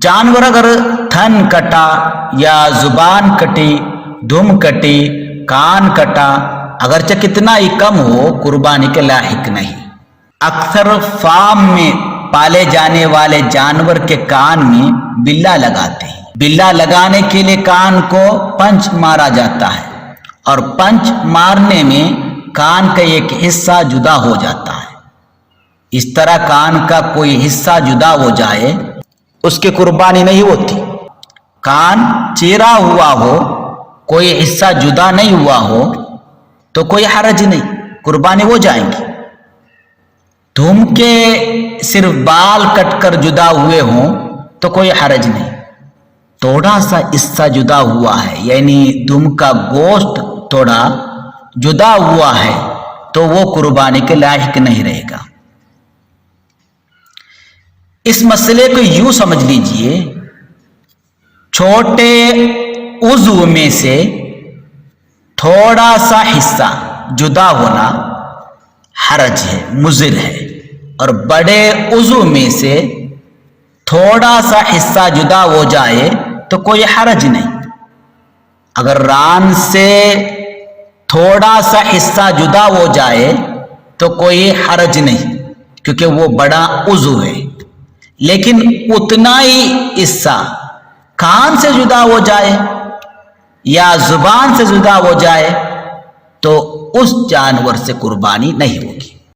जानवर अगर थन कटा या जुबान कटी, दुम कटी, कान कटा, अगरचे कितना ही कम हो, कुर्बानी के लायक नहीं। अक्सर फार्म में पाले जाने वाले जानवर के कान में बिल्ला लगाते हैं। बिल्ला लगाने के लिए कान को पंच मारा जाता है और पंच मारने में कान का एक हिस्सा जुदा हो जाता है। इस तरह कान का कोई हिस्सा जुदा हो जाए, उसकी कुर्बानी नहीं होती। कान चीरा हुआ हो, कोई हिस्सा जुदा नहीं हुआ हो तो कोई हरज नहीं, कुर्बानी हो जाएंगी। धूम के सिर्फ बाल कटकर जुदा हुए हों तो कोई हरज नहीं। थोड़ा सा हिस्सा जुदा हुआ है, यानी धूम का गोश्त थोड़ा जुदा हुआ है, तो वो कुर्बानी के लायक नहीं रहेगा। इस मसले को यूं समझ लीजिए, छोटे उज़्व में से थोड़ा सा हिस्सा जुदा होना हरज है, मुज़िर है, और बड़े उज़्व में से थोड़ा सा हिस्सा जुदा हो जाए तो कोई हरज नहीं। अगर रान से थोड़ा सा हिस्सा जुदा हो जाए तो कोई हरज नहीं, क्योंकि वो बड़ा उज़्व है। लेकिन उतना ही हिस्सा कान से जुदा हो जाए या जुबान से जुदा हो जाए तो उस जानवर से कुर्बानी नहीं होगी।